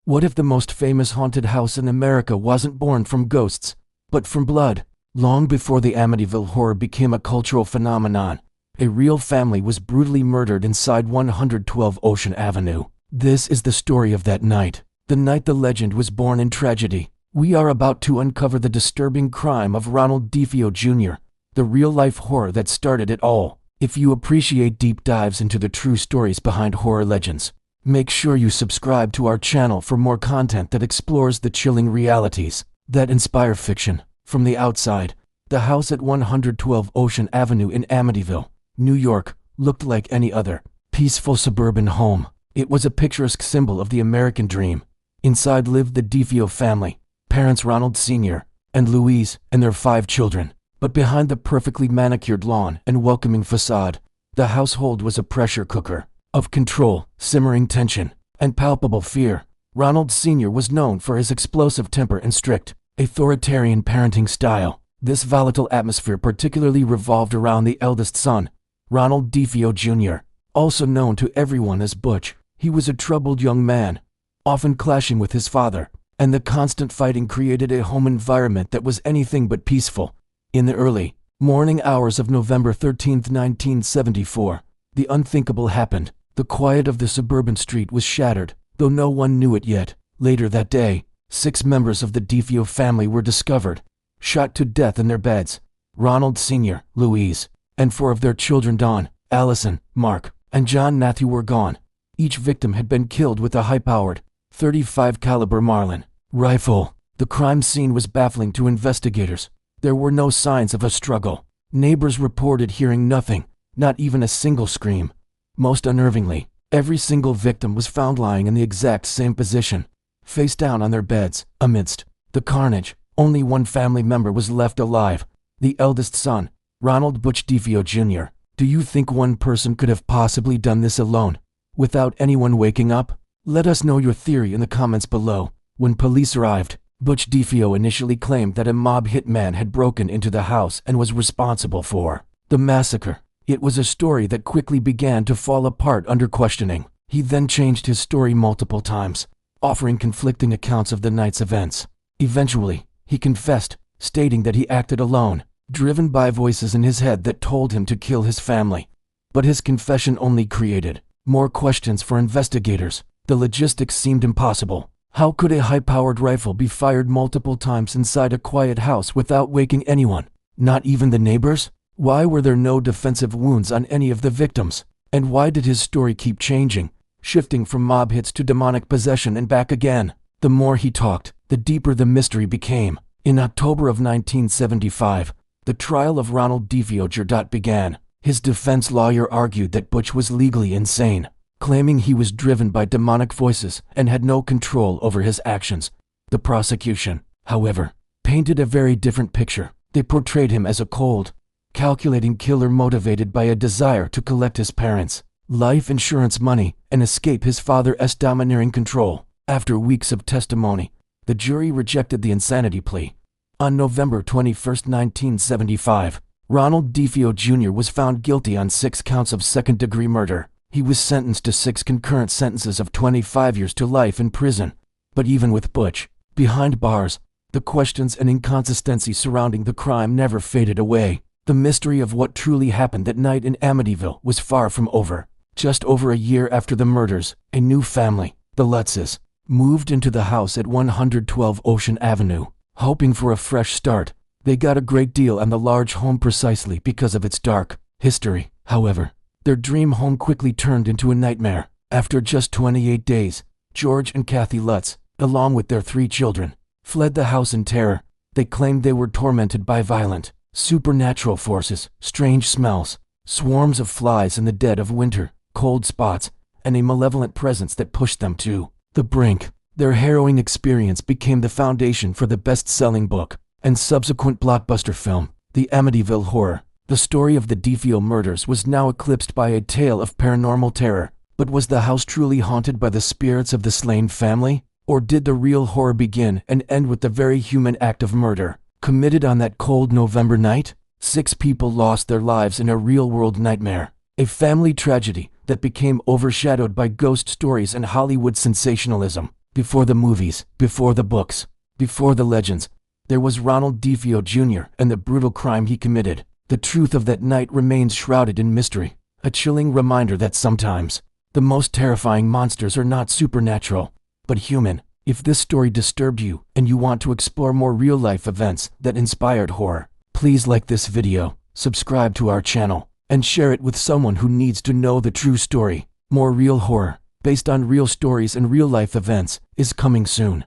What if the most famous haunted house in America wasn't born from ghosts, but from blood? Long before the Amityville Horror became a cultural phenomenon, a real family was brutally murdered inside 112 Ocean Avenue. This is the story of that night, the night the legend was born in tragedy. We are about to uncover the disturbing crime of Ronald DeFeo Jr., the real-life horror that started it all. If you appreciate deep dives into the true stories behind horror legends, make sure you subscribe to our channel for more content that explores the chilling realities that inspire fiction. From the outside, the house at 112 Ocean Avenue in Amityville, New York, looked like any other peaceful suburban home. It was a picturesque symbol of the American dream. Inside lived the DeFeo family, parents Ronald Sr. and Louise, and their 5 children. But behind the perfectly manicured lawn and welcoming facade, the household was a pressure cooker of control, simmering tension, and palpable fear. Ronald Sr. was known for his explosive temper and strict, authoritarian parenting style. This volatile atmosphere particularly revolved around the eldest son, Ronald DeFeo Jr., also known to everyone as Butch. He was a troubled young man, often clashing with his father, and the constant fighting created a home environment that was anything but peaceful. In the early morning hours of November 13, 1974, the unthinkable happened. The quiet of the suburban street was shattered, though no one knew it yet. Later that day, 6 members of the DeFeo family were discovered, shot to death in their beds. Ronald Sr., Louise, and 4 of their children, Dawn, Allison, Mark, and John Matthew, were gone. Each victim had been killed with a high-powered .35 caliber Marlin rifle. The crime scene was baffling to investigators. There were no signs of a struggle. Neighbors reported hearing nothing, not even a single scream. Most unnervingly, every single victim was found lying in the exact same position, face down on their beds. Amidst the carnage, only one family member was left alive, the eldest son, Ronald Butch DeFeo Jr. Do you think one person could have possibly done this alone, without anyone waking up? Let us know your theory in the comments below. When police arrived, Butch DeFeo initially claimed that a mob hitman had broken into the house and was responsible for the massacre. It was a story that quickly began to fall apart under questioning. He then changed his story multiple times, offering conflicting accounts of the night's events. Eventually, he confessed, stating that he acted alone, driven by voices in his head that told him to kill his family. But his confession only created more questions for investigators. The logistics seemed impossible. How could a high-powered rifle be fired multiple times inside a quiet house without waking anyone? Not even the neighbors? Why were there no defensive wounds on any of the victims? And why did his story keep changing, shifting from mob hits to demonic possession and back again? The more he talked, the deeper the mystery became. In October of 1975, the trial of Ronald DeFeo Jr. began. His defense lawyer argued that Butch was legally insane, claiming he was driven by demonic voices and had no control over his actions. The prosecution, however, painted a very different picture. They portrayed him as a cold, calculating killer motivated by a desire to collect his parents' life insurance money and escape his father's domineering control. After weeks of testimony, the jury rejected the insanity plea. On November 21, 1975, Ronald DeFeo Jr. was found guilty on 6 counts of second-degree murder. He was sentenced to 6 concurrent sentences of 25 years to life in prison. But even with Butch behind bars, the questions and inconsistencies surrounding the crime never faded away. The mystery of what truly happened that night in Amityville was far from over. Just over a year after the murders, a new family, the Lutzes, moved into the house at 112 Ocean Avenue. Hoping for a fresh start, they got a great deal on the large home precisely because of its dark history. However, their dream home quickly turned into a nightmare. After just 28 days, George and Kathy Lutz, along with their 3 children, fled the house in terror. They claimed they were tormented by violent, supernatural forces, strange smells, swarms of flies in the dead of winter, cold spots, and a malevolent presence that pushed them to the brink. Their harrowing experience became the foundation for the best-selling book and subsequent blockbuster film, The Amityville Horror. The story of the DeFeo murders was now eclipsed by a tale of paranormal terror. But was the house truly haunted by the spirits of the slain family? Or did the real horror begin and end with the very human act of murder, committed on that cold November night? 6 people lost their lives in a real-world nightmare. A family tragedy that became overshadowed by ghost stories and Hollywood sensationalism. Before the movies, before the books, before the legends, there was Ronald DeFeo Jr. and the brutal crime he committed. The truth of that night remains shrouded in mystery, a chilling reminder that sometimes the most terrifying monsters are not supernatural, but human. If this story disturbed you and you want to explore more real-life events that inspired horror, please like this video, subscribe to our channel, and share it with someone who needs to know the true story. More real horror, based on real stories and real-life events, is coming soon.